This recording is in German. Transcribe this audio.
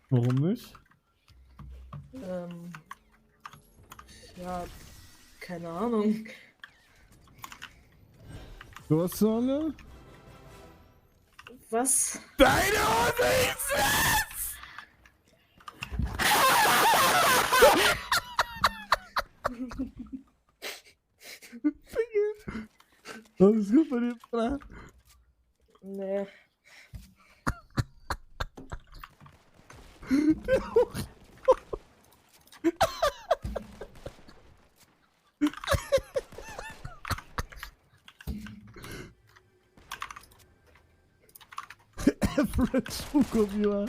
Warum nicht? Ähm, ja, keine Ahnung. Du hast so eine? Was? Deine Hose ist es! Alles gut bei dir, Bruder? Nee. Average Fukumiwa.